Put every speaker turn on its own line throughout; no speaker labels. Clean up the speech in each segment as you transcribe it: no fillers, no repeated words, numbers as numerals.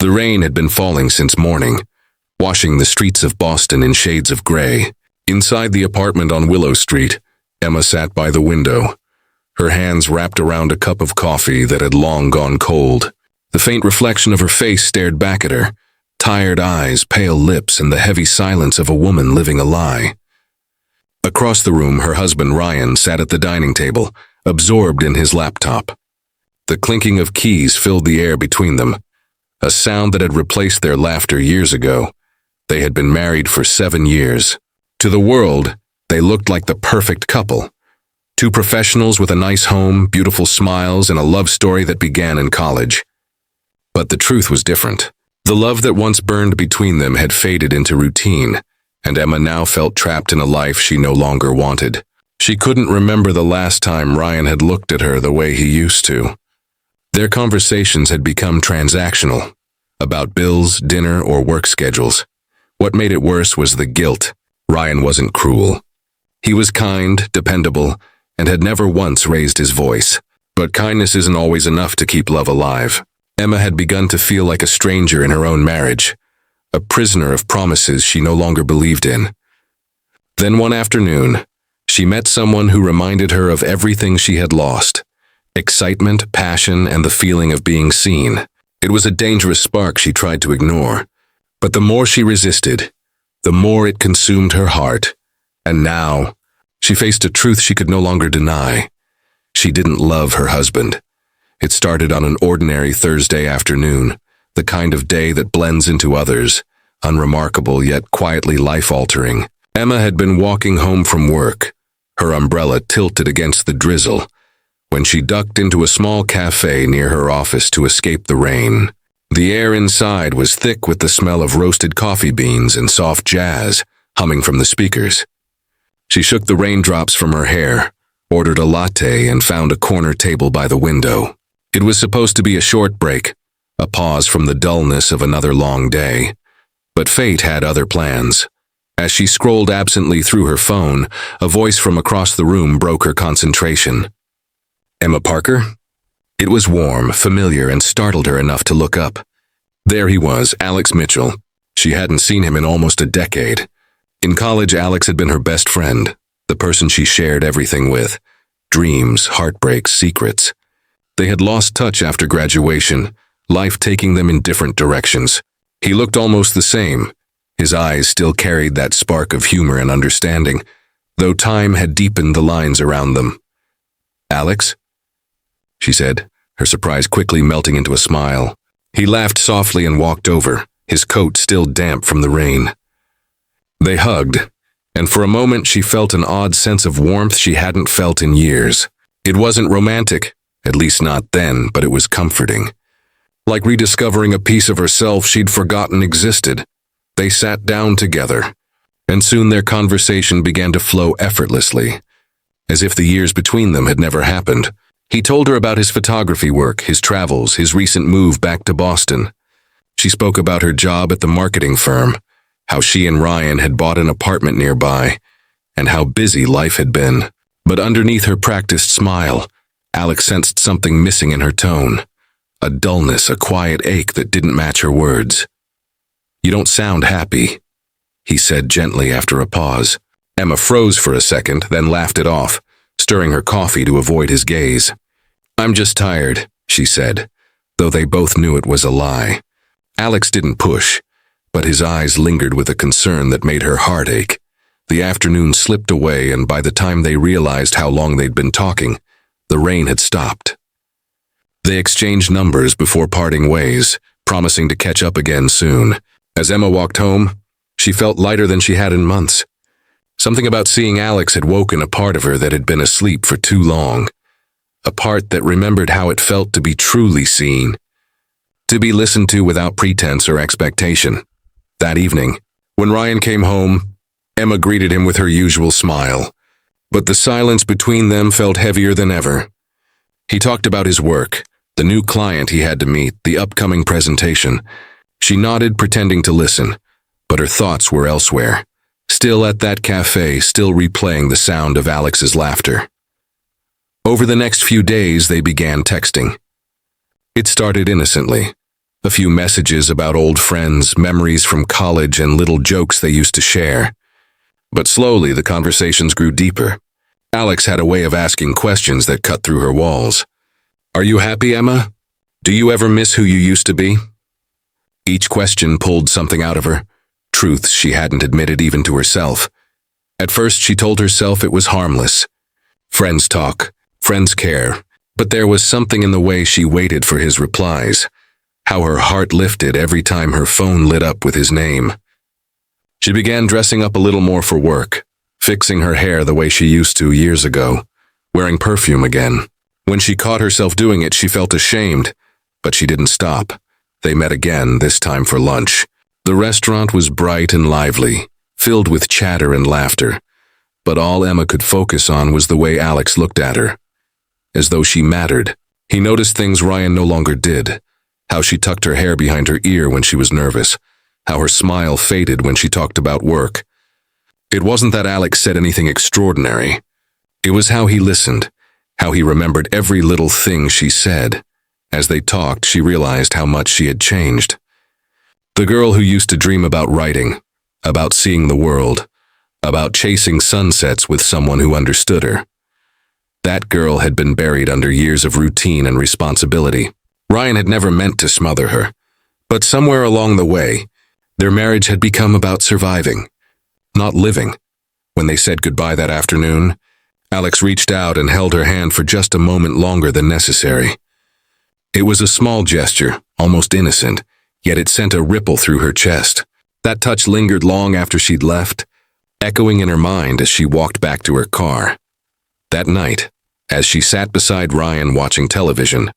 The rain had been falling since morning, washing the streets of Boston in shades of gray. Inside the apartment on Willow Street, Emma sat by the window, her hands wrapped around a cup of coffee that had long gone cold. The faint reflection of her face stared back at her, tired eyes, pale lips, and the heavy silence of a woman living a lie. Across the room, her husband Ryan sat at the dining table, absorbed in his laptop. The clinking of keys filled the air between them, a sound that had replaced their laughter years ago. They had been married for 7 years. To the world, they looked like the perfect couple. Two professionals with a nice home, beautiful smiles, and a love story that began in college. But the truth was different. The love that once burned between them had faded into routine, and Emma now felt trapped in a life she no longer wanted. She couldn't remember the last time Ryan had looked at her the way he used to. Their conversations had become transactional, about bills, dinner, or work schedules. What made it worse was the guilt. Ryan wasn't cruel. He was kind, dependable, and had never once raised his voice. But kindness isn't always enough to keep love alive. Emma had begun to feel like a stranger in her own marriage, a prisoner of promises she no longer believed in. Then one afternoon, she met someone who reminded her of everything she had lost: excitement, passion, and the feeling of being seen. It was a dangerous spark she tried to ignore, but the more she resisted, the more it consumed her heart. And now, she faced a truth she could no longer deny. She didn't love her husband. It started on an ordinary Thursday afternoon, the kind of day that blends into others, unremarkable yet quietly life-altering. Emma had been walking home from work, her umbrella tilted against the drizzle, when she ducked into a small cafe near her office to escape the rain. The air inside was thick with the smell of roasted coffee beans and soft jazz humming from the speakers. She shook the raindrops from her hair, ordered a latte, and found a corner table by the window. It was supposed to be a short break, a pause from the dullness of another long day. But fate had other plans. As she scrolled absently through her phone, a voice from across the room broke her concentration. "Emma Parker?" It was warm, familiar, and startled her enough to look up. There he was, Alex Mitchell. She hadn't seen him in almost a decade. In college, Alex had been her best friend, the person she shared everything with: dreams, heartbreaks, secrets. They had lost touch after graduation, life taking them in different directions. He looked almost the same. His eyes still carried that spark of humor and understanding, though time had deepened the lines around them. "Alex?" she said, her surprise quickly melting into a smile. He laughed softly and walked over, his coat still damp from the rain. They hugged, and for a moment she felt an odd sense of warmth she hadn't felt in years. It wasn't romantic, at least not then, but it was comforting. Like rediscovering a piece of herself she'd forgotten existed. They sat down together, and soon their conversation began to flow effortlessly, as if the years between them had never happened. He told her about his photography work, his travels, his recent move back to Boston. She spoke about her job at the marketing firm, how she and Ryan had bought an apartment nearby, and how busy life had been. But underneath her practiced smile, Alex sensed something missing in her tone, a dullness, a quiet ache that didn't match her words. "You don't sound happy," he said gently after a pause. Emma froze for a second, then laughed it off, stirring her coffee to avoid his gaze. "I'm just tired," she said, though they both knew it was a lie. Alex didn't push, but his eyes lingered with a concern that made her heart ache. The afternoon slipped away, and by the time they realized how long they'd been talking, the rain had stopped. They exchanged numbers before parting ways, promising to catch up again soon. As Emma walked home, she felt lighter than she had in months. Something about seeing Alex had woken a part of her that had been asleep for too long, a part that remembered how it felt to be truly seen, to be listened to without pretense or expectation. That evening, when Ryan came home, Emma greeted him with her usual smile, but the silence between them felt heavier than ever. He talked about his work, the new client he had to meet, the upcoming presentation. She nodded, pretending to listen, but her thoughts were elsewhere, still at that cafe, still replaying the sound of Alex's laughter. Over the next few days, they began texting. It started innocently, A few messages about old friends, memories from college, and little jokes they used to share. But slowly the conversations grew deeper. Alex had a way of asking questions that cut through her walls. "Are you happy, Emma? Do you ever miss who you used to be?" Each question pulled something out of her, truths she hadn't admitted even to herself. At first she told herself it was harmless. Friends talk, friends care, but there was something in the way she waited for his replies, how her heart lifted every time her phone lit up with his name. She began dressing up a little more for work, fixing her hair the way she used to years ago, wearing perfume again. When she caught herself doing it, she felt ashamed, but she didn't stop. They met again, this time for lunch. The restaurant was bright and lively, filled with chatter and laughter, but all Emma could focus on was the way Alex looked at her, as though she mattered. He noticed things Ryan no longer did, how she tucked her hair behind her ear when she was nervous, how her smile faded when she talked about work. It wasn't that Alex said anything extraordinary. It was how he listened, how he remembered every little thing she said. As they talked, she realized how much she had changed. The girl who used to dream about writing, about seeing the world, about chasing sunsets with someone who understood her. That girl had been buried under years of routine and responsibility. Ryan had never meant to smother her, but somewhere along the way, their marriage had become about surviving, not living. When they said goodbye that afternoon, Alex reached out and held her hand for just a moment longer than necessary. It was a small gesture, almost innocent, yet it sent a ripple through her chest. That touch lingered long after she'd left, echoing in her mind as she walked back to her car. That night, as she sat beside Ryan watching television,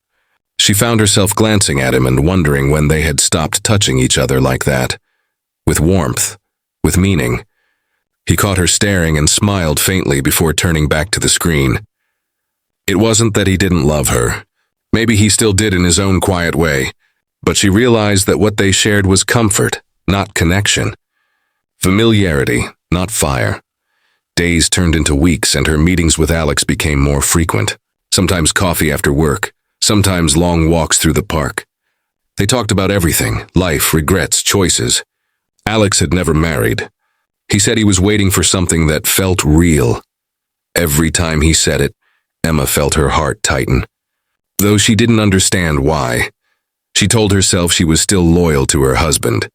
she found herself glancing at him and wondering when they had stopped touching each other like that, with warmth, with meaning. He caught her staring and smiled faintly before turning back to the screen. It wasn't that he didn't love her. Maybe he still did in his own quiet way, but she realized that what they shared was comfort, not connection. Familiarity, not fire. Days turned into weeks and her meetings with Alex became more frequent. Sometimes coffee after work, sometimes long walks through the park. They talked about everything, life, regrets, choices. Alex had never married. He said he was waiting for something that felt real. Every time he said it, Emma felt her heart tighten. Though she didn't understand why, she told herself she was still loyal to her husband,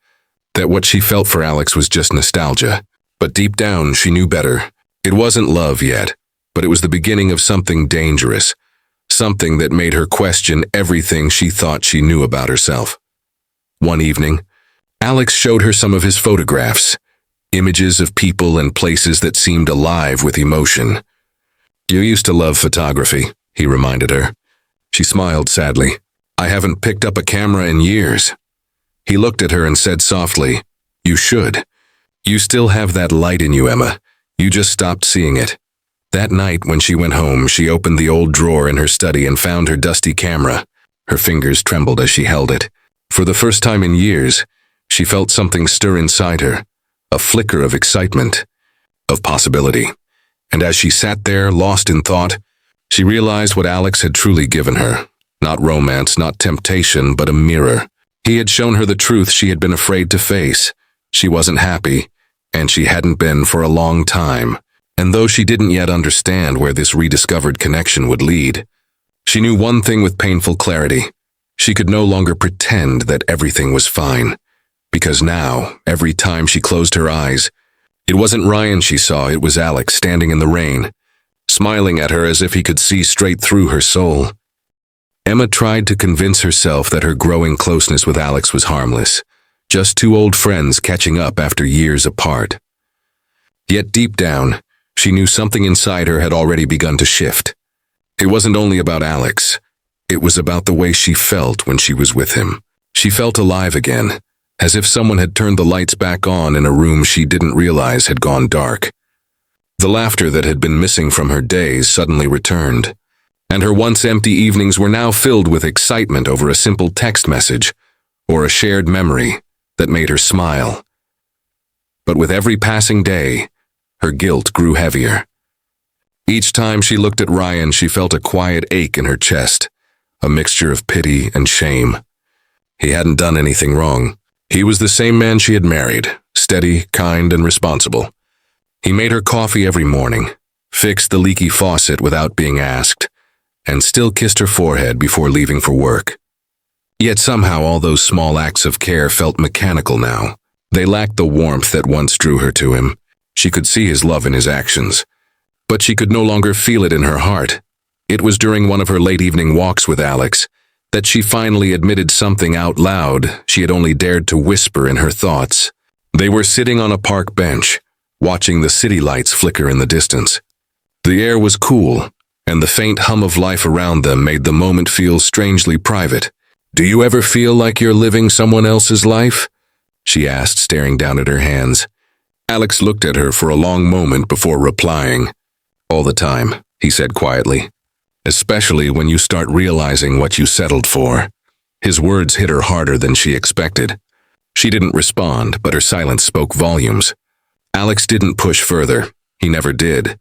that what she felt for Alex was just nostalgia. But deep down, she knew better. It wasn't love yet, but it was the beginning of something dangerous, something that made her question everything she thought she knew about herself. One evening, Alex showed her some of his photographs, images of people and places that seemed alive with emotion. "You used to love photography," he reminded her. She smiled sadly. "I haven't picked up a camera in years." He looked at her and said softly, "You should. You still have that light in you, Emma. You just stopped seeing it." That night, when she went home, she opened the old drawer in her study and found her dusty camera. Her fingers trembled as she held it. For the first time in years, she felt something stir inside her, a flicker of excitement, of possibility. And as she sat there, lost in thought, she realized what Alex had truly given her. Not romance, not temptation, but a mirror. He had shown her the truth she had been afraid to face. She wasn't happy, and she hadn't been for a long time. And though she didn't yet understand where this rediscovered connection would lead, she knew one thing with painful clarity. She could no longer pretend that everything was fine. Because now, every time she closed her eyes, it wasn't Ryan she saw, it was Alex standing in the rain, smiling at her as if he could see straight through her soul. Emma tried to convince herself that her growing closeness with Alex was harmless, just two old friends catching up after years apart. Yet deep down, she knew something inside her had already begun to shift. It wasn't only about Alex. It was about the way she felt when she was with him. She felt alive again, as if someone had turned the lights back on in a room she didn't realize had gone dark. The laughter that had been missing from her days suddenly returned, and her once empty evenings were now filled with excitement over a simple text message or a shared memory that made her smile. But with every passing day, her guilt grew heavier. Each time she looked at Ryan, she felt a quiet ache in her chest, a mixture of pity and shame. He hadn't done anything wrong. He was the same man she had married, steady, kind, and responsible. He made her coffee every morning, fixed the leaky faucet without being asked, and still kissed her forehead before leaving for work. Yet somehow all those small acts of care felt mechanical now. They lacked the warmth that once drew her to him. She could see his love in his actions, but she could no longer feel it in her heart. It was during one of her late evening walks with Alex that she finally admitted something out loud she had only dared to whisper in her thoughts. They were sitting on a park bench, watching the city lights flicker in the distance. The air was cool, and the faint hum of life around them made the moment feel strangely private. "Do you ever feel like you're living someone else's life?" she asked, staring down at her hands. Alex looked at her for a long moment before replying. "All the time," he said quietly. "Especially when you start realizing what you settled for." His words hit her harder than she expected. She didn't respond, but her silence spoke volumes. Alex didn't push further. He never did.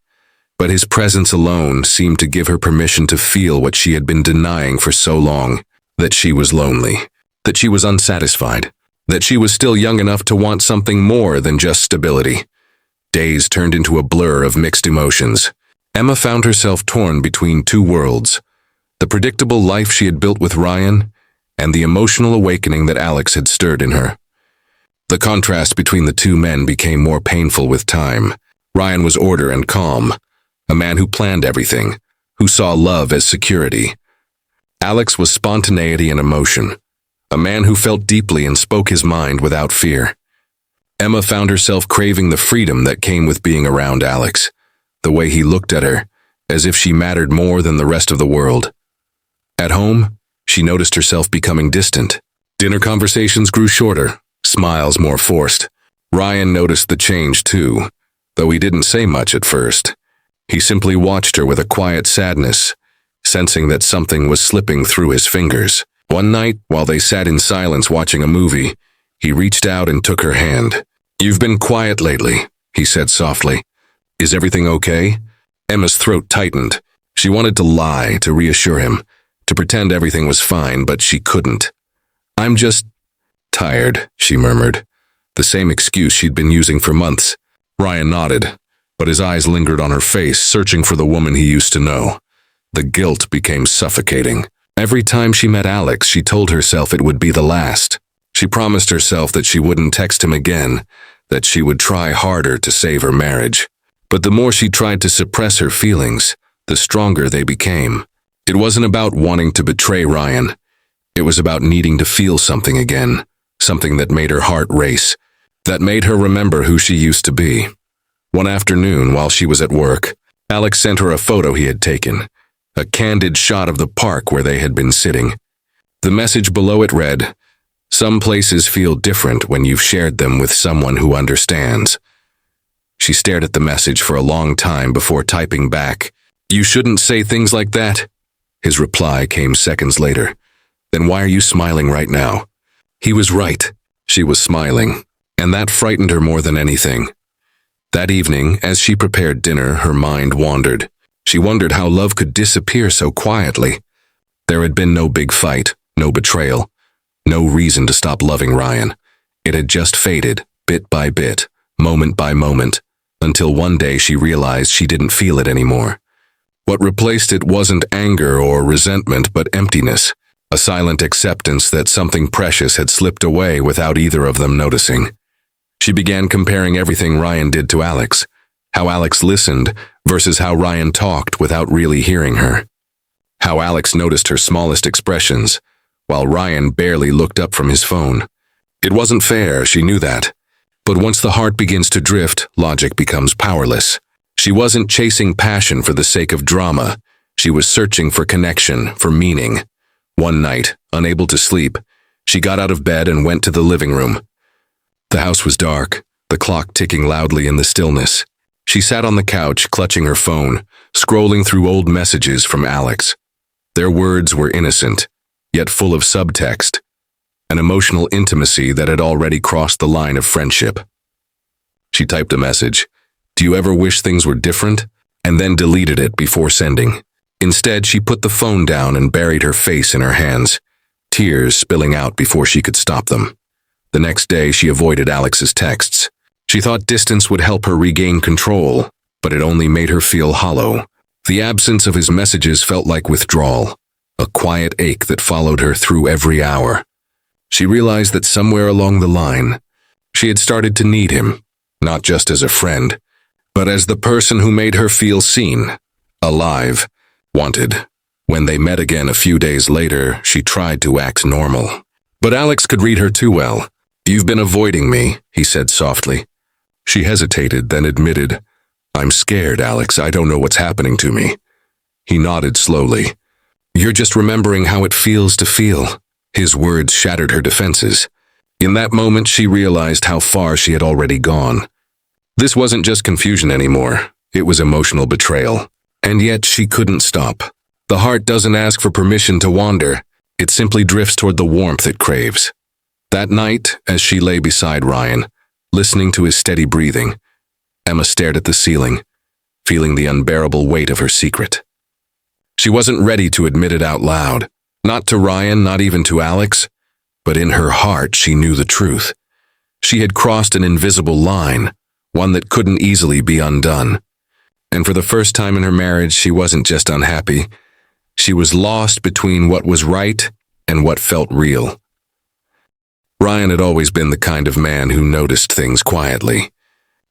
But his presence alone seemed to give her permission to feel what she had been denying for so long, that she was lonely, that she was unsatisfied, that she was still young enough to want something more than just stability. Days turned into a blur of mixed emotions. Emma found herself torn between two worlds, the predictable life she had built with Ryan and the emotional awakening that Alex had stirred in her. The contrast between the two men became more painful with time. Ryan was order and calm, a man who planned everything, who saw love as security. Alex was spontaneity and emotion, a man who felt deeply and spoke his mind without fear. Emma found herself craving the freedom that came with being around Alex, the way he looked at her, as if she mattered more than the rest of the world. At home, she noticed herself becoming distant. Dinner conversations grew shorter, smiles more forced. Ryan noticed the change too, though he didn't say much at first. He simply watched her with a quiet sadness, sensing that something was slipping through his fingers. One night, while they sat in silence watching a movie, he reached out and took her hand. "You've been quiet lately," he said softly. "Is everything okay?" Emma's throat tightened. She wanted to lie, to reassure him, to pretend everything was fine, but she couldn't. "I'm just tired," she murmured, the same excuse she'd been using for months. Ryan nodded, but his eyes lingered on her face, searching for the woman he used to know. The guilt became suffocating. Every time she met Alex, she told herself it would be the last. She promised herself that she wouldn't text him again, that she would try harder to save her marriage. But the more she tried to suppress her feelings, the stronger they became. It wasn't about wanting to betray Ryan. It was about needing to feel something again, something that made her heart race, that made her remember who she used to be. One afternoon, while she was at work, Alex sent her a photo he had taken, a candid shot of the park where they had been sitting. The message below it read, "Some places feel different when you've shared them with someone who understands." She stared at the message for a long time before typing back, "You shouldn't say things like that." His reply came seconds later. "Then why are you smiling right now?" He was right. She was smiling, and that frightened her more than anything. That evening, as she prepared dinner, her mind wandered. She wondered how love could disappear so quietly. There had been no big fight, no betrayal, no reason to stop loving Ryan. It had just faded, bit by bit, moment by moment, until one day she realized she didn't feel it anymore. What replaced it wasn't anger or resentment, but emptiness, a silent acceptance that something precious had slipped away without either of them noticing. She began comparing everything Ryan did to Alex, how Alex listened versus how Ryan talked without really hearing her. How Alex noticed her smallest expressions, while Ryan barely looked up from his phone. It wasn't fair, she knew that. But once the heart begins to drift, logic becomes powerless. She wasn't chasing passion for the sake of drama. She was searching for connection, for meaning. One night, unable to sleep, she got out of bed and went to the living room. The house was dark, the clock ticking loudly in the stillness. She sat on the couch, clutching her phone, scrolling through old messages from Alex. Their words were innocent, yet full of subtext, an emotional intimacy that had already crossed the line of friendship. She typed a message, "Do you ever wish things were different?" and then deleted it before sending. Instead, she put the phone down and buried her face in her hands. tears spilling out before she could stop them. The next day, she avoided Alex's texts. She thought distance would help her regain control, but it only made her feel hollow. The absence of his messages felt like withdrawal, a quiet ache that followed her through every hour. She realized that somewhere along the line, she had started to need him, not just as a friend, but as the person who made her feel seen, alive, wanted. When they met again a few days later, she tried to act normal. But Alex could read her too well. "You've been avoiding me," he said softly. She hesitated, then admitted, "I'm scared, Alex. I don't know what's happening to me." He nodded slowly. "You're just remembering how it feels to feel." His words shattered her defenses. In that moment, she realized how far she had already gone. This wasn't just confusion anymore. It was emotional betrayal. And yet she couldn't stop. The heart doesn't ask for permission to wander. It simply drifts toward the warmth it craves. That night, as she lay beside Ryan, listening to his steady breathing, Emma stared at the ceiling, feeling the unbearable weight of her secret. She wasn't ready to admit it out loud. Not to Ryan, not even to Alex, but in her heart she knew the truth. She had crossed an invisible line, one that couldn't easily be undone. And for the first time in her marriage, she wasn't just unhappy. She was lost between what was right and what felt real. Ryan had always been the kind of man who noticed things quietly.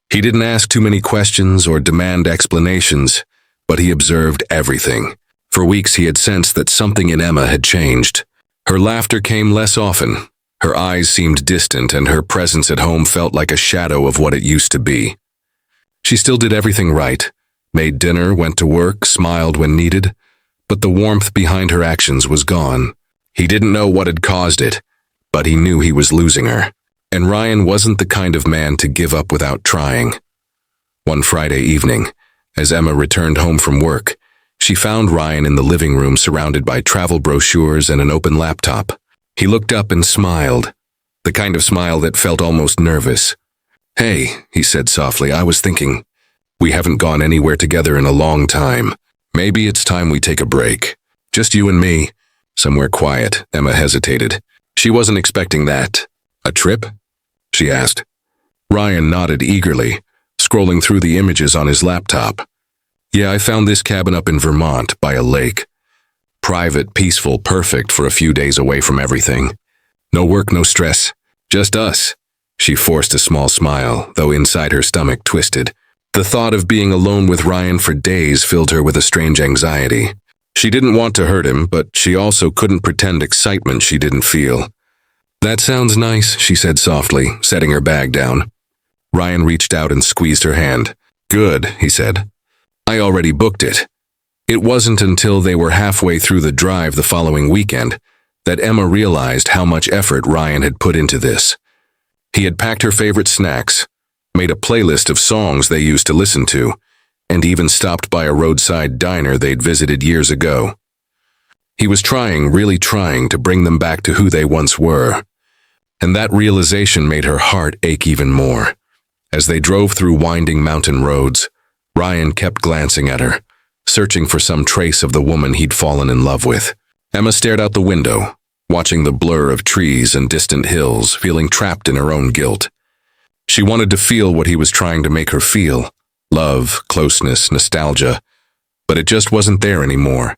He didn't ask too many questions or demand explanations, but he observed everything. For weeks he had sensed that something in Emma had changed. Her laughter came less often, her eyes seemed distant, and her presence at home felt like a shadow of what it used to be. She still did everything right, made dinner, went to work, smiled when needed, but the warmth behind her actions was gone. He didn't know what had caused it, but he knew he was losing her. And Ryan wasn't the kind of man to give up without trying. One Friday evening, as Emma returned home from work, she found Ryan in the living room surrounded by travel brochures and an open laptop. He looked up and smiled, the kind of smile that felt almost nervous. "Hey," he said softly, "I was thinking, we haven't gone anywhere together in a long time. Maybe it's time we take a break. Just you and me, somewhere quiet." Emma hesitated. She wasn't expecting that. "A trip?" she asked. Ryan nodded eagerly, scrolling through the images on his laptop. "Yeah, I found this cabin up in Vermont by a lake. Private, peaceful, perfect for a few days away from everything. No work, no stress. Just us." She forced a small smile, though inside her stomach twisted. The thought of being alone with Ryan for days filled her with a strange anxiety. She didn't want to hurt him, but she also couldn't pretend excitement she didn't feel. "That sounds nice," she said softly, setting her bag down. Ryan reached out and squeezed her hand. "Good," he said. "I already booked it." It wasn't until they were halfway through the drive the following weekend that Emma realized how much effort Ryan had put into this. He had packed her favorite snacks, made a playlist of songs they used to listen to, and even stopped by a roadside diner they'd visited years ago. He was trying, really trying, to bring them back to who they once were. And that realization made her heart ache even more. As they drove through winding mountain roads, Ryan kept glancing at her, searching for some trace of the woman he'd fallen in love with. Emma stared out the window, watching the blur of trees and distant hills, feeling trapped in her own guilt. She wanted to feel what he was trying to make her feel, love, closeness, nostalgia, but it just wasn't there anymore.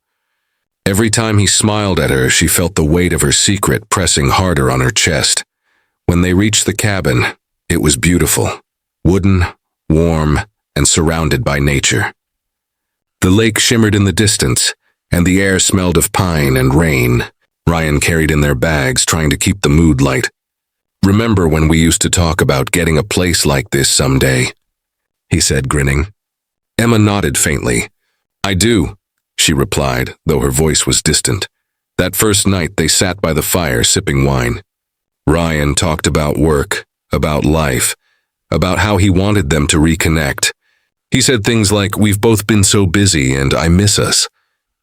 Every time he smiled at her, she felt the weight of her secret pressing harder on her chest. When they reached the cabin, it was beautiful, wooden, warm, and surrounded by nature. The lake shimmered in the distance, and the air smelled of pine and rain. Ryan carried in their bags, trying to keep the mood light. "Remember when we used to talk about getting a place like this someday?" he said, grinning. Emma nodded faintly. "I do," she replied, though her voice was distant. That first night they sat by the fire sipping wine. Ryan talked about work, about life, about how he wanted them to reconnect. He said things like, "We've both been so busy and I miss us."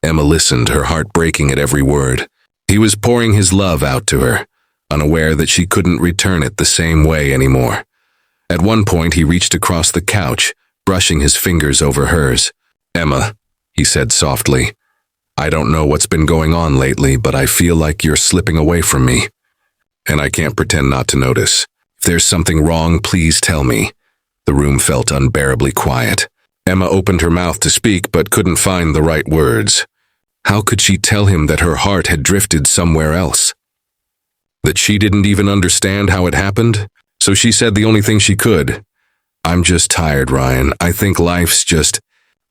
Emma listened, her heart breaking at every word. He was pouring his love out to her, unaware that she couldn't return it the same way anymore. At one point he reached across the couch, brushing his fingers over hers. "Emma," he said softly, I don't know what's been going on lately, but I feel like you're slipping away from me. And I can't pretend not to notice. If there's something wrong, please tell me. The room felt unbearably quiet. Emma opened her mouth to speak, but couldn't find the right words. How could she tell him that her heart had drifted somewhere else? That she didn't even understand how it happened? So she said the only thing she could. I'm just tired, Ryan. I think life's just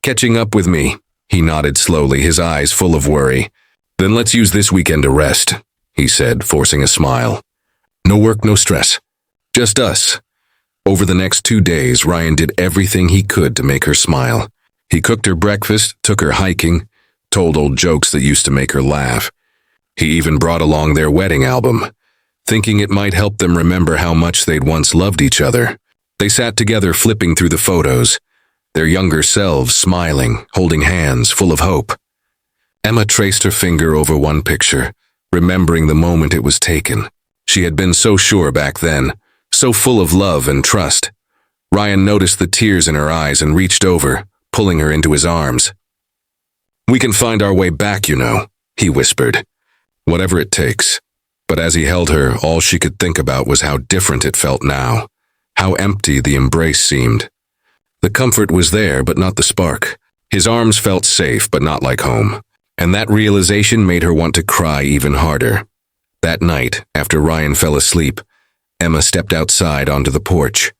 catching up with me. He nodded slowly, his eyes full of worry. Then let's use this weekend to rest, he said, forcing a smile. No work, no stress. Just us. Over the next 2 days, Ryan did everything he could to make her smile. He cooked her breakfast, took her hiking, told old jokes that used to make her laugh. He even brought along their wedding album, thinking it might help them remember how much they'd once loved each other. They sat together flipping through the photos, their younger selves smiling, holding hands, full of hope. Emma traced her finger over one picture, remembering the moment it was taken. She had been so sure back then, so full of love and trust. Ryan noticed the tears in her eyes and reached over, pulling her into his arms. We can find our way back, you know, he whispered. Whatever it takes. But as he held her, all she could think about was how different it felt now, how empty the embrace seemed. The comfort was there, but not the spark. His arms felt safe, but not like home. And that realization made her want to cry even harder. That night, after Ryan fell asleep, Emma stepped outside onto the porch.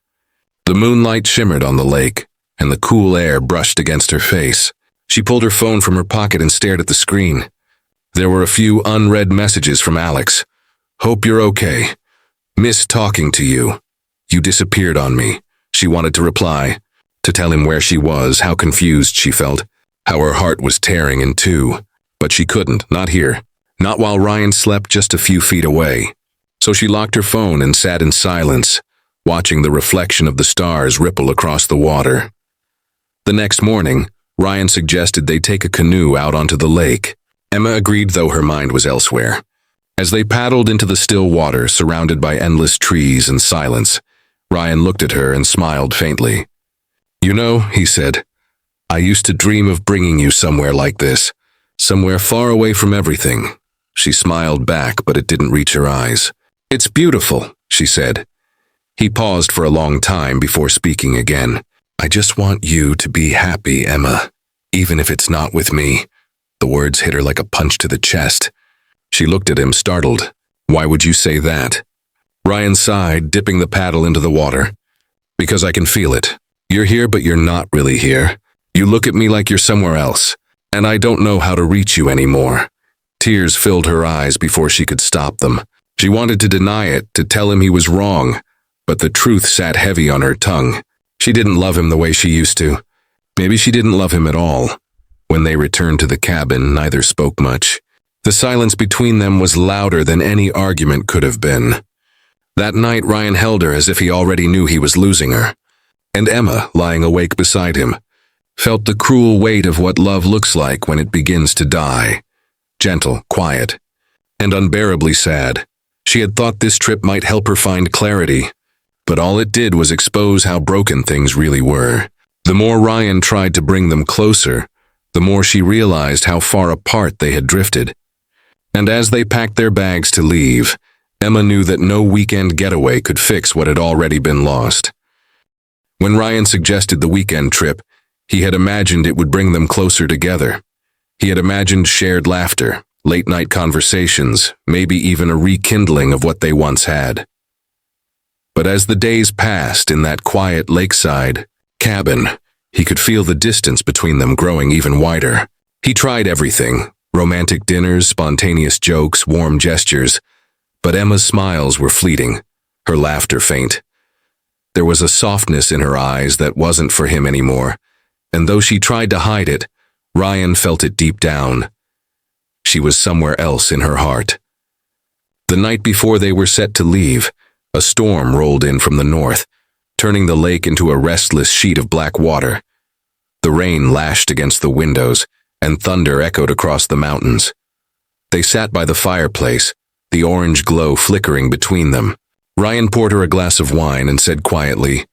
The moonlight shimmered on the lake, and the cool air brushed against her face. She pulled her phone from her pocket and stared at the screen. There were a few unread messages from Alex. Hope you're okay. Miss talking to you. You disappeared on me. She wanted to reply, to tell him where she was, how confused she felt, how her heart was tearing in two. But she couldn't, not here. Not while Ryan slept just a few feet away. So she locked her phone and sat in silence, watching the reflection of the stars ripple across the water. The next morning, Ryan suggested they take a canoe out onto the lake. Emma agreed, though her mind was elsewhere. As they paddled into the still water, surrounded by endless trees and silence, Ryan looked at her and smiled faintly. You know, he said, I used to dream of bringing you somewhere like this, somewhere far away from everything. She smiled back, but it didn't reach her eyes. It's beautiful, she said. He paused for a long time before speaking again. I just want you to be happy, Emma, even if it's not with me. The words hit her like a punch to the chest. She looked at him, startled. Why would you say that? Ryan sighed, dipping the paddle into the water. Because I can feel it. You're here, but you're not really here. You look at me like you're somewhere else, and I don't know how to reach you anymore. Tears filled her eyes before she could stop them. She wanted to deny it, to tell him he was wrong, but the truth sat heavy on her tongue. She didn't love him the way she used to. Maybe she didn't love him at all. When they returned to the cabin, neither spoke much. The silence between them was louder than any argument could have been. That night, Ryan held her as if he already knew he was losing her. And Emma, lying awake beside him, felt the cruel weight of what love looks like when it begins to die. Gentle, quiet, and unbearably sad. She had thought this trip might help her find clarity, but all it did was expose how broken things really were. The more Ryan tried to bring them closer, the more she realized how far apart they had drifted. And as they packed their bags to leave, Emma knew that no weekend getaway could fix what had already been lost. When Ryan suggested the weekend trip, he had imagined it would bring them closer together. He had imagined shared laughter, late-night conversations, maybe even a rekindling of what they once had. But as the days passed in that quiet lakeside cabin, he could feel the distance between them growing even wider. He tried everything, romantic dinners, spontaneous jokes, warm gestures, but Emma's smiles were fleeting, her laughter faint. There was a softness in her eyes that wasn't for him anymore, and though she tried to hide it, Ryan felt it deep down. She was somewhere else in her heart. The night before they were set to leave, a storm rolled in from the north, turning the lake into a restless sheet of black water. The rain lashed against the windows, and thunder echoed across the mountains. They sat by the fireplace, the orange glow flickering between them. Ryan poured her a glass of wine and said quietly,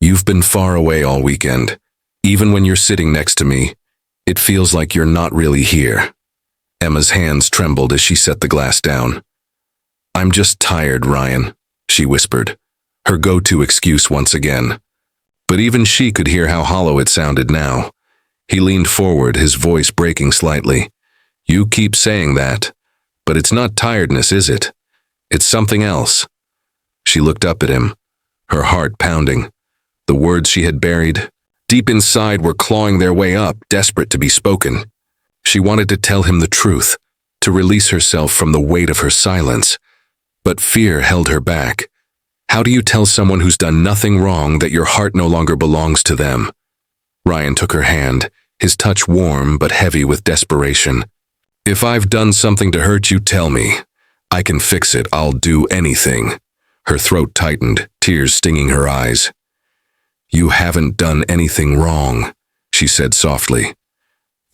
You've been far away all weekend. Even when you're sitting next to me, it feels like you're not really here. Emma's hands trembled as she set the glass down. "I'm just tired, Ryan," she whispered, her go-to excuse once again. But even she could hear how hollow it sounded now. He leaned forward, his voice breaking slightly. "You keep saying that, but it's not tiredness, is it? It's something else." She looked up at him, her heart pounding. The words she had buried deep inside were clawing their way up, desperate to be spoken. She wanted to tell him the truth, to release herself from the weight of her silence. But fear held her back. How do you tell someone who's done nothing wrong that your heart no longer belongs to them? Ryan took her hand, his touch warm but heavy with desperation. "If I've done something to hurt you, tell me. I can fix it. I'll do anything." Her throat tightened, tears stinging her eyes. "You haven't done anything wrong," she said softly.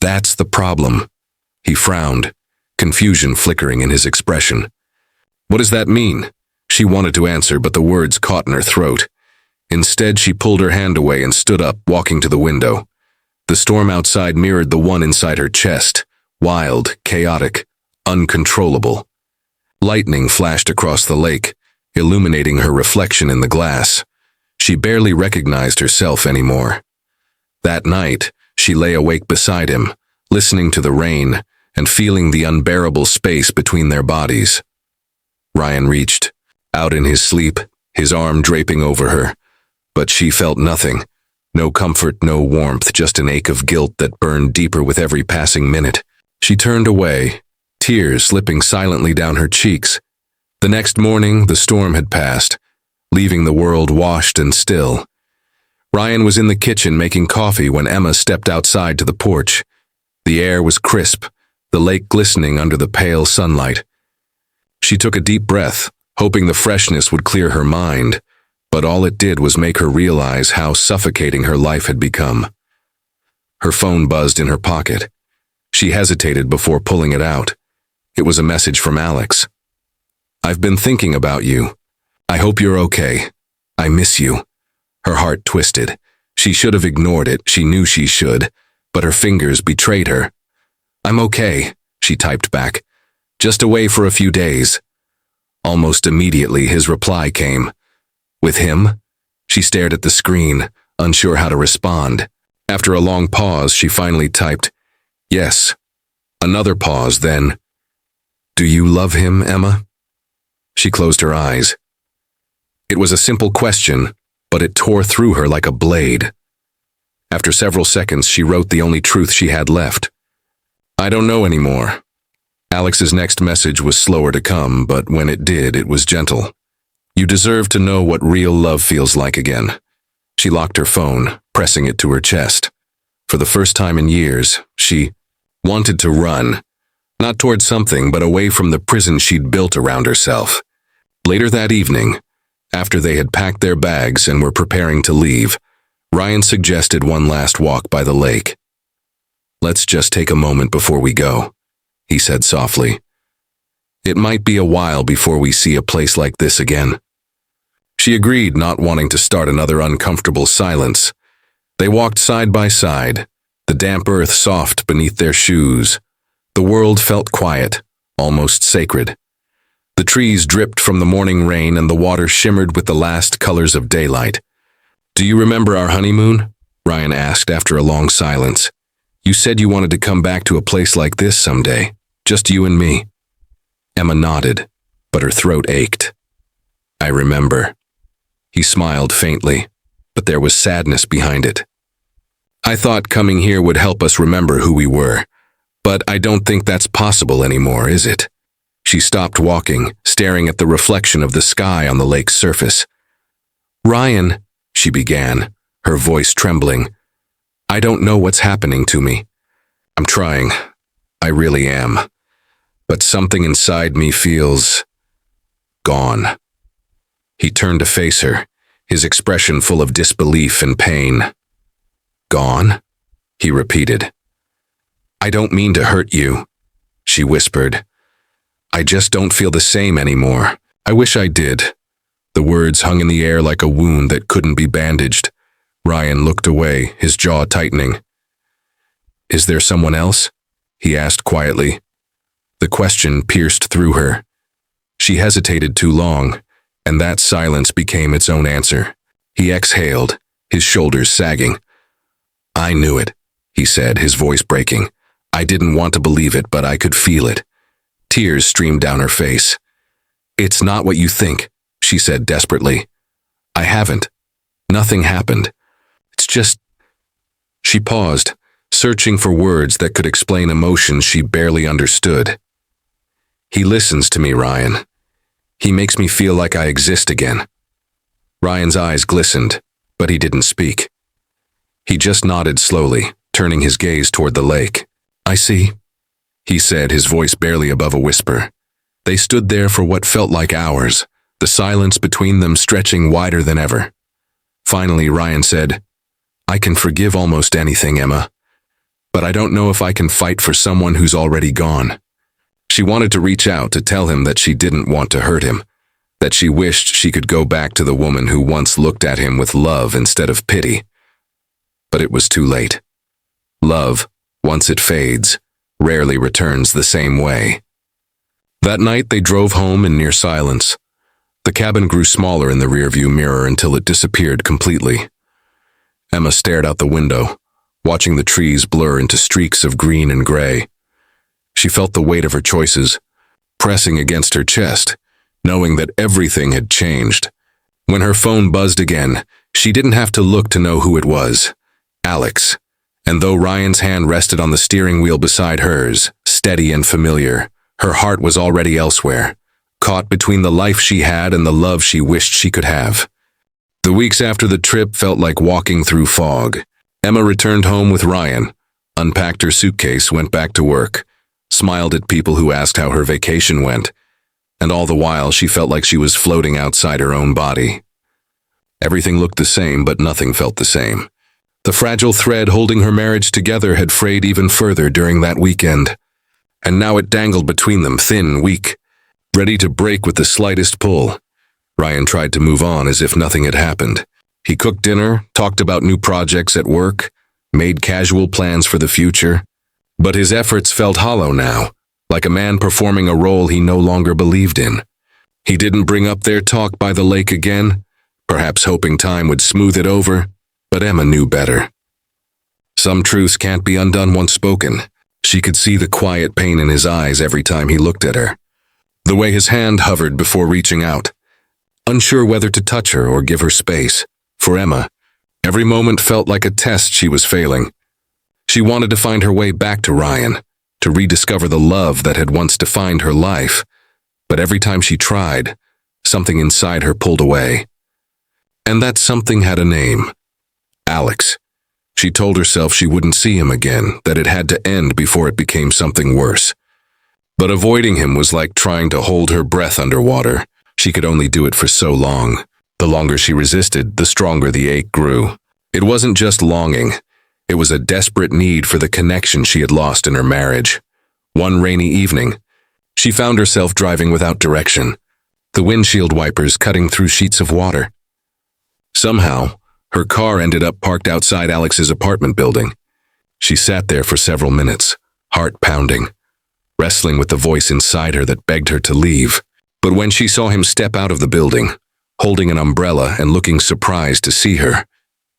"That's the problem." He frowned, confusion flickering in his expression. "What does that mean?" She wanted to answer, but the words caught in her throat. Instead, she pulled her hand away and stood up, walking to the window. The storm outside mirrored the one inside her chest, wild, chaotic, uncontrollable. Lightning flashed across the lake, illuminating her reflection in the glass. She barely recognized herself anymore. That night, she lay awake beside him, listening to the rain and feeling the unbearable space between their bodies. Ryan reached out in his sleep, his arm draping over her, but she felt nothing. No comfort, no warmth, just an ache of guilt that burned deeper with every passing minute. She turned away, tears slipping silently down her cheeks. The next morning, the storm had passed, leaving the world washed and still. Ryan was in the kitchen making coffee when Emma stepped outside to the porch. The air was crisp, the lake glistening under the pale sunlight. She took a deep breath, hoping the freshness would clear her mind, but all it did was make her realize how suffocating her life had become. Her phone buzzed in her pocket. She hesitated before pulling it out. It was a message from Alex. "I've been thinking about you. I hope you're okay. I miss you." Her heart twisted. She should have ignored it, she knew she should, but her fingers betrayed her. "I'm okay," she typed back. "Just away for a few days." Almost immediately, his reply came. "With him?" She stared at the screen, unsure how to respond. After a long pause, she finally typed, "Yes." Another pause, then, "Do you love him, Emma?" She closed her eyes. It was a simple question, but it tore through her like a blade. After several seconds, she wrote the only truth she had left. "I don't know anymore." Alex's next message was slower to come, but when it did, it was gentle. "You deserve to know what real love feels like again." She locked her phone, pressing it to her chest. For the first time in years, she wanted to run, not toward something, but away from the prison she'd built around herself. Later that evening, after they had packed their bags and were preparing to leave, Ryan suggested one last walk by the lake. "Let's just take a moment before we go," he said softly. "It might be a while before we see a place like this again." She agreed, not wanting to start another uncomfortable silence. They walked side by side, the damp earth soft beneath their shoes. The world felt quiet, almost sacred. The trees dripped from the morning rain and the water shimmered with the last colors of daylight. "Do you remember our honeymoon?" Ryan asked after a long silence. "You said you wanted to come back to a place like this someday, just you and me." Emma nodded, but her throat ached. "I remember." He smiled faintly, but there was sadness behind it. "I thought coming here would help us remember who we were, but I don't think that's possible anymore, is it?" She stopped walking, staring at the reflection of the sky on the lake's surface. "Ryan," she began, her voice trembling, "I don't know what's happening to me. I'm trying. I really am. But something inside me feels gone." He turned to face her, his expression full of disbelief and pain. "Gone?" he repeated. "I don't mean to hurt you," she whispered. "I just don't feel the same anymore. I wish I did." The words hung in the air like a wound that couldn't be bandaged. Ryan looked away, his jaw tightening. "Is there someone else?" he asked quietly. The question pierced through her. She hesitated too long, and that silence became its own answer. He exhaled, his shoulders sagging. "I knew it," he said, his voice breaking. "I didn't want to believe it, but I could feel it." Tears streamed down her face. "It's not what you think," she said desperately. "I haven't. Nothing happened. It's just—" She paused, searching for words that could explain emotions she barely understood. "He listens to me, Ryan. He makes me feel like I exist again." Ryan's eyes glistened, but he didn't speak. He just nodded slowly, turning his gaze toward the lake. "I see," he said, his voice barely above a whisper. They stood there for what felt like hours, the silence between them stretching wider than ever. Finally, Ryan said, "I can forgive almost anything, Emma, but I don't know if I can fight for someone who's already gone." She wanted to reach out to tell him that she didn't want to hurt him, that she wished she could go back to the woman who once looked at him with love instead of pity. But it was too late. Love, once it fades, rarely returns the same way. That night they drove home in near silence. The cabin grew smaller in the rearview mirror until it disappeared completely. Emma stared out the window, watching the trees blur into streaks of green and gray. She felt the weight of her choices, pressing against her chest, knowing that everything had changed. When her phone buzzed again, she didn't have to look to know who it was. Alex. And though Ryan's hand rested on the steering wheel beside hers, steady and familiar, her heart was already elsewhere, caught between the life she had and the love she wished she could have. The weeks after the trip felt like walking through fog. Emma returned home with Ryan, unpacked her suitcase, went back to work, smiled at people who asked how her vacation went, and all the while she felt like she was floating outside her own body. Everything looked the same, but nothing felt the same. The fragile thread holding her marriage together had frayed even further during that weekend, and now it dangled between them, thin, weak, ready to break with the slightest pull. Ryan tried to move on as if nothing had happened. He cooked dinner, talked about new projects at work, made casual plans for the future, but his efforts felt hollow now, like a man performing a role he no longer believed in. He didn't bring up their talk by the lake again, perhaps hoping time would smooth it over, but Emma knew better. Some truths can't be undone once spoken. She could see the quiet pain in his eyes every time he looked at her, the way his hand hovered before reaching out, unsure whether to touch her or give her space. For Emma, every moment felt like a test she was failing. She wanted to find her way back to Ryan, to rediscover the love that had once defined her life, but every time she tried, something inside her pulled away. And that something had a name. Alex. She told herself she wouldn't see him again, that it had to end before it became something worse. But avoiding him was like trying to hold her breath underwater. She could only do it for so long. The longer she resisted, the stronger the ache grew. It wasn't just longing. It was a desperate need for the connection she had lost in her marriage. One rainy evening, she found herself driving without direction, the windshield wipers cutting through sheets of water. Somehow, her car ended up parked outside Alex's apartment building. She sat there for several minutes, heart pounding, wrestling with the voice inside her that begged her to leave. But when she saw him step out of the building, holding an umbrella and looking surprised to see her,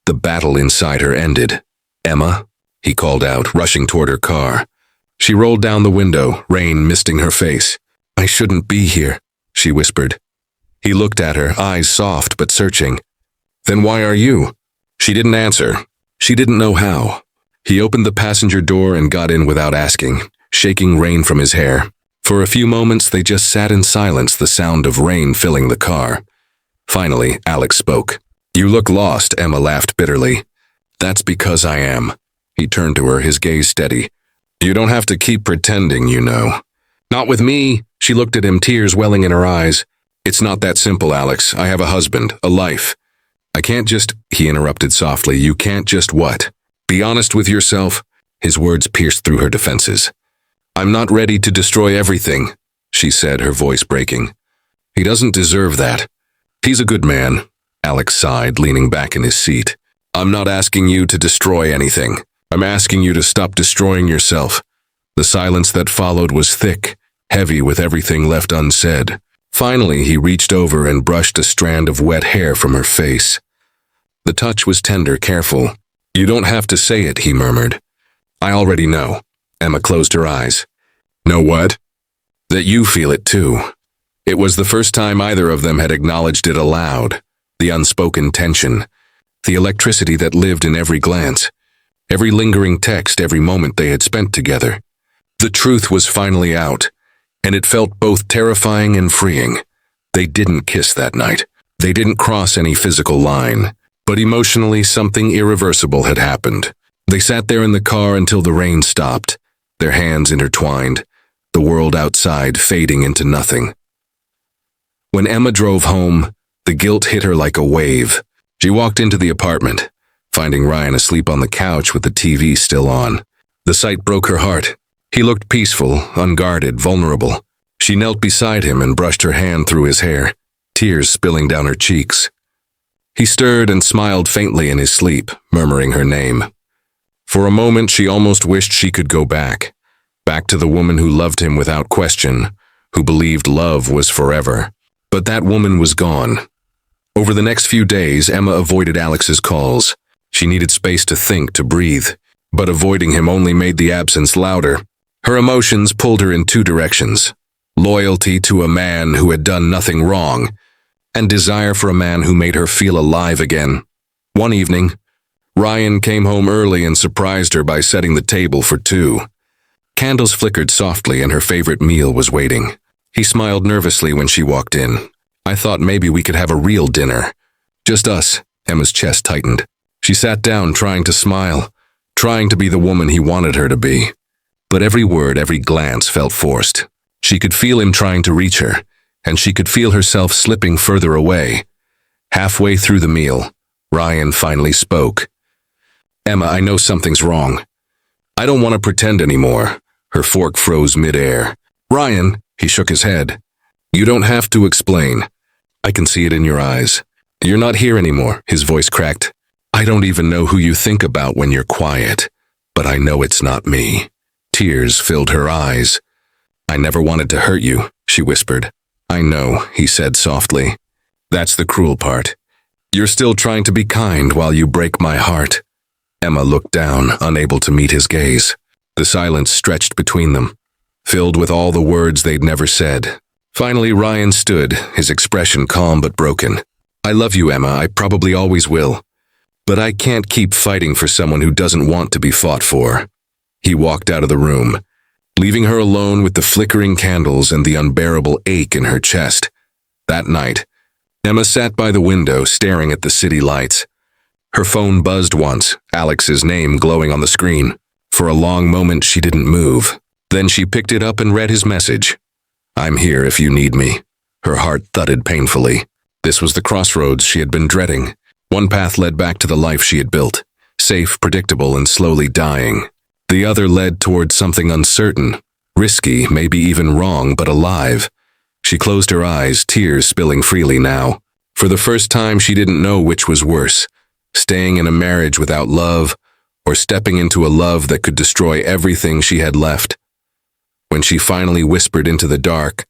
the battle inside her ended. "Emma," he called out, rushing toward her car. She rolled down the window, rain misting her face. "I shouldn't be here," she whispered. He looked at her, eyes soft but searching. "Then why are you?" She didn't answer. She didn't know how. He opened the passenger door and got in without asking, shaking rain from his hair. For a few moments they just sat in silence, the sound of rain filling the car. Finally, Alex spoke. "You look lost," Emma laughed bitterly. "That's because I am." He turned to her, his gaze steady. "You don't have to keep pretending, you know." "Not with me." She looked at him, tears welling in her eyes. "It's not that simple, Alex. I have a husband, a life. I can't just—" He interrupted softly. "You can't just what? Be honest with yourself." His words pierced through her defenses. "I'm not ready to destroy everything," she said, her voice breaking. "He doesn't deserve that. He's a good man," Alex sighed, leaning back in his seat. "I'm not asking you to destroy anything. I'm asking you to stop destroying yourself." The silence that followed was thick, heavy with everything left unsaid. Finally, he reached over and brushed a strand of wet hair from her face. The touch was tender, careful. "You don't have to say it," he murmured. "I already know." Emma closed her eyes. "Know what?" "That you feel it too." It was the first time either of them had acknowledged it aloud. The unspoken tension, the electricity that lived in every glance, every lingering text, every moment they had spent together. The truth was finally out, and it felt both terrifying and freeing. They didn't kiss that night. They didn't cross any physical line, but emotionally something irreversible had happened. They sat there in the car until the rain stopped, their hands intertwined, the world outside fading into nothing. When Emma drove home, the guilt hit her like a wave. She walked into the apartment, finding Ryan asleep on the couch with the TV still on. The sight broke her heart. He looked peaceful, unguarded, vulnerable. She knelt beside him and brushed her hand through his hair, tears spilling down her cheeks. He stirred and smiled faintly in his sleep, murmuring her name. For a moment, she almost wished she could go back to the woman who loved him without question, who believed love was forever. But that woman was gone. Over the next few days, Emma avoided Alex's calls. She needed space to think, to breathe, but avoiding him only made the absence louder. Her emotions pulled her in two directions: loyalty to a man who had done nothing wrong, and desire for a man who made her feel alive again. One evening, Ryan came home early and surprised her by setting the table for two. Candles flickered softly and her favorite meal was waiting. He smiled nervously when she walked in. "I thought maybe we could have a real dinner. Just us." Emma's chest tightened. She sat down, trying to smile, trying to be the woman he wanted her to be. But every word, every glance felt forced. She could feel him trying to reach her, and she could feel herself slipping further away. Halfway through the meal, Ryan finally spoke. "Emma, I know something's wrong. I don't want to pretend anymore." Her fork froze midair. "Ryan," he shook his head. "You don't have to explain. I can see it in your eyes. You're not here anymore," his voice cracked. "I don't even know who you think about when you're quiet, but I know it's not me." Tears filled her eyes. "I never wanted to hurt you," she whispered. "I know," he said softly. "That's the cruel part. You're still trying to be kind while you break my heart." Emma looked down, unable to meet his gaze. The silence stretched between them, filled with all the words they'd never said. Finally, Ryan stood, his expression calm but broken. "I love you, Emma. I probably always will. But I can't keep fighting for someone who doesn't want to be fought for." He walked out of the room, leaving her alone with the flickering candles and the unbearable ache in her chest. That night, Emma sat by the window, staring at the city lights. Her phone buzzed once, Alex's name glowing on the screen. For a long moment, she didn't move. Then she picked it up and read his message. "I'm here if you need me." Her heart thudded painfully. This was the crossroads she had been dreading. One path led back to the life she had built, safe, predictable, and slowly dying. The other led toward something uncertain, risky, maybe even wrong, but alive. She closed her eyes, tears spilling freely now. For the first time, she didn't know which was worse, staying in a marriage without love, or stepping into a love that could destroy everything she had left. When she finally whispered into the dark,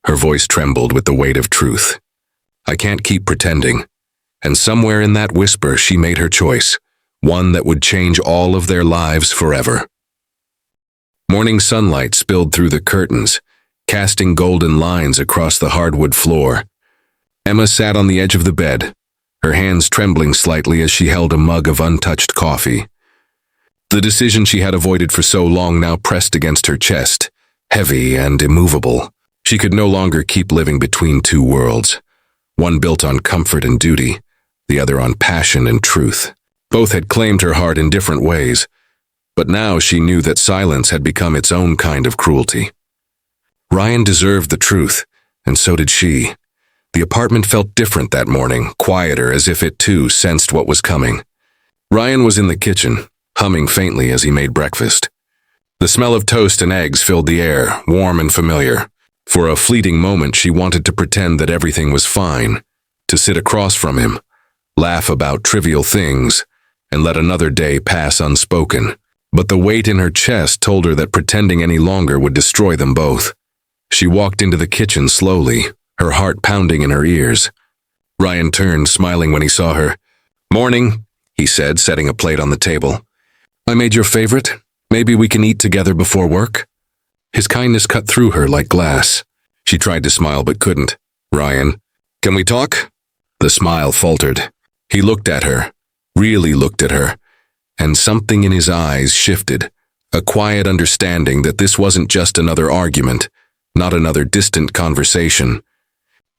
her voice trembled with the weight of truth. "I can't keep pretending." And somewhere in that whisper, she made her choice, one that would change all of their lives forever. Morning sunlight spilled through the curtains, casting golden lines across the hardwood floor. Emma sat on the edge of the bed, her hands trembling slightly as she held a mug of untouched coffee. The decision she had avoided for so long now pressed against her chest, heavy and immovable. She could no longer keep living between two worlds, one built on comfort and duty, the other on passion and truth. Both had claimed her heart in different ways, but now she knew that silence had become its own kind of cruelty. Ryan deserved the truth, and so did she. The apartment felt different that morning, quieter, as if it too sensed what was coming. Ryan was in the kitchen, humming faintly as he made breakfast. The smell of toast and eggs filled the air, warm and familiar. For a fleeting moment, she wanted to pretend that everything was fine, to sit across from him, laugh about trivial things, and let another day pass unspoken. But the weight in her chest told her that pretending any longer would destroy them both. She walked into the kitchen slowly, her heart pounding in her ears. Ryan turned, smiling when he saw her. "Morning," he said, setting a plate on the table. "I made your favorite. Maybe we can eat together before work?" His kindness cut through her like glass. She tried to smile but couldn't. "Ryan, can we talk?" The smile faltered. He looked at her, really looked at her, and something in his eyes shifted, a quiet understanding that this wasn't just another argument, not another distant conversation.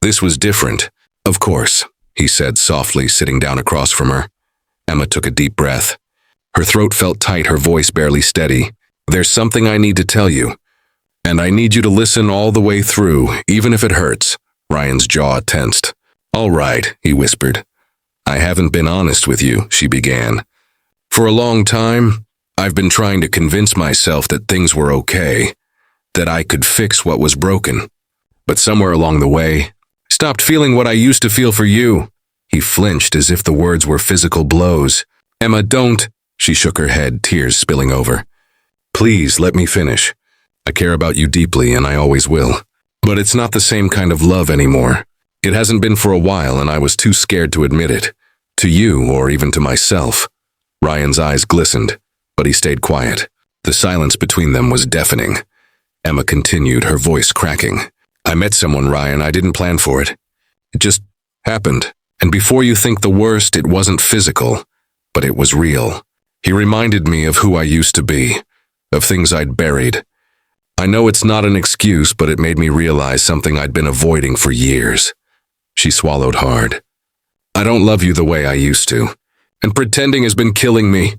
This was different. "Of course," he said softly, sitting down across from her. Emma took a deep breath. Her throat felt tight, her voice barely steady. "There's something I need to tell you, and I need you to listen all the way through, even if it hurts." Ryan's jaw tensed. "All right," he whispered. "I haven't been honest with you," she began. "For a long time, I've been trying to convince myself that things were okay, that I could fix what was broken. But somewhere along the way, I stopped feeling what I used to feel for you." He flinched as if the words were physical blows. "Emma, don't." She shook her head, tears spilling over. "Please, let me finish. I care about you deeply, and I always will. But it's not the same kind of love anymore. It hasn't been for a while, and I was too scared to admit it. To you, or even to myself." Ryan's eyes glistened, but he stayed quiet. The silence between them was deafening. Emma continued, her voice cracking. "I met someone, Ryan. I didn't plan for it. It just happened. And before you think the worst, it wasn't physical, but it was real. He reminded me of who I used to be, of things I'd buried. I know it's not an excuse, but it made me realize something I'd been avoiding for years." She swallowed hard. "I don't love you the way I used to, and pretending has been killing me."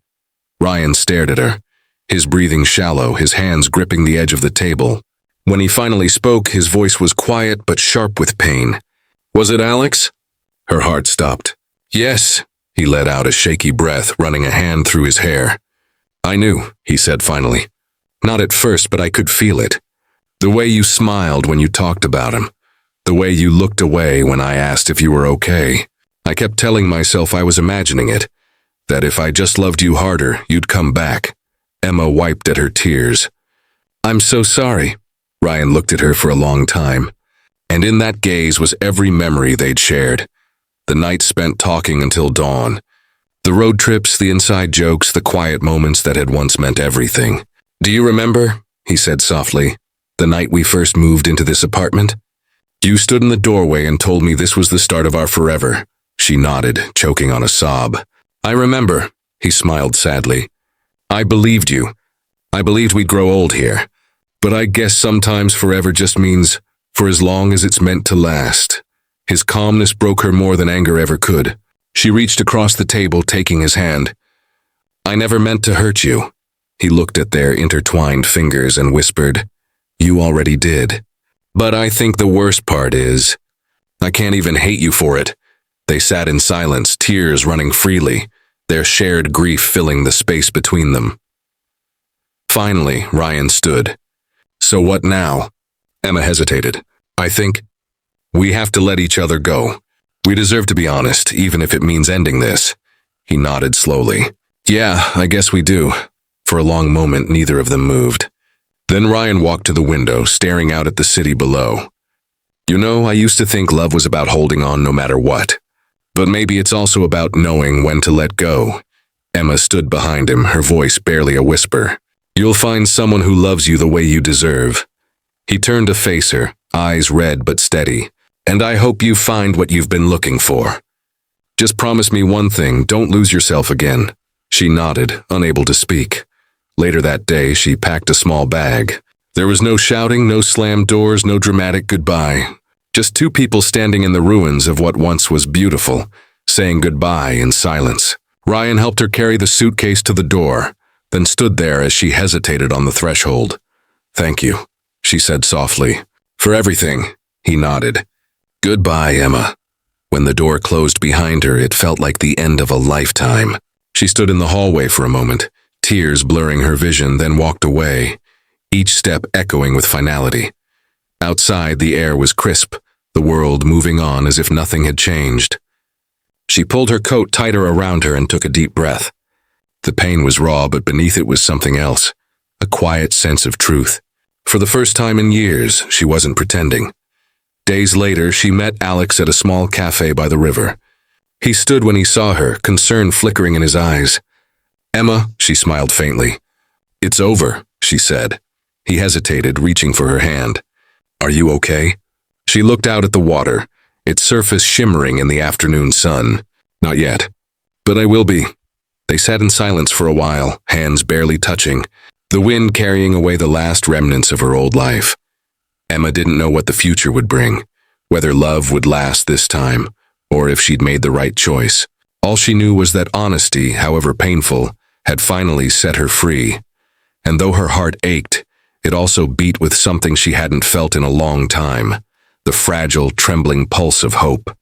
Ryan stared at her, his breathing shallow, his hands gripping the edge of the table. When he finally spoke, his voice was quiet but sharp with pain. "Was it Alex?" Her heart stopped. "Yes," he let out a shaky breath, running a hand through his hair. "I knew," he said finally. "Not at first, but I could feel it. The way you smiled when you talked about him. The way you looked away when I asked if you were okay. I kept telling myself I was imagining it, that if I just loved you harder, you'd come back." Emma wiped at her tears. "I'm so sorry." Ryan looked at her for a long time, and in that gaze was every memory they'd shared. The nights spent talking until dawn. The road trips, the inside jokes, the quiet moments that had once meant everything. "Do you remember," he said softly, "the night we first moved into this apartment? You stood in the doorway and told me this was the start of our forever." She nodded, choking on a sob. "I remember," he smiled sadly. "I believed you. I believed we'd grow old here. But I guess sometimes forever just means for as long as it's meant to last." His calmness broke her more than anger ever could. She reached across the table, taking his hand. "I never meant to hurt you." He looked at their intertwined fingers and whispered, "You already did. But I think the worst part is, I can't even hate you for it." They sat in silence, tears running freely, their shared grief filling the space between them. Finally, Ryan stood. "So what now?" Emma hesitated. "I think we have to let each other go. We deserve to be honest, even if it means ending this." He nodded slowly. "Yeah, I guess we do." For a long moment, neither of them moved. Then Ryan walked to the window, staring out at the city below. "You know, I used to think love was about holding on no matter what. But maybe it's also about knowing when to let go." Emma stood behind him, her voice barely a whisper. "You'll find someone who loves you the way you deserve." He turned to face her, eyes red but steady. "And I hope you find what you've been looking for. Just promise me one thing, don't lose yourself again." She nodded, unable to speak. Later that day, she packed a small bag. There was no shouting, no slammed doors, no dramatic goodbye. Just two people standing in the ruins of what once was beautiful, saying goodbye in silence. Ryan helped her carry the suitcase to the door, then stood there as she hesitated on the threshold. "Thank you," she said softly. "For everything," he nodded. "Goodbye, Emma." When the door closed behind her, it felt like the end of a lifetime. She stood in the hallway for a moment, tears blurring her vision, then walked away, each step echoing with finality. Outside, the air was crisp, the world moving on as if nothing had changed. She pulled her coat tighter around her and took a deep breath. The pain was raw, but beneath it was something else, a quiet sense of truth. For the first time in years, she wasn't pretending. Days later, she met Alex at a small cafe by the river. He stood when he saw her, concern flickering in his eyes. "Emma," she smiled faintly. "It's over," she said. He hesitated, reaching for her hand. "Are you okay?" She looked out at the water, its surface shimmering in the afternoon sun. "Not yet, but I will be." They sat in silence for a while, hands barely touching, the wind carrying away the last remnants of her old life. Emma didn't know what the future would bring, whether love would last this time, or if she'd made the right choice. All she knew was that honesty, however painful, had finally set her free. And though her heart ached, it also beat with something she hadn't felt in a long time, the fragile, trembling pulse of hope.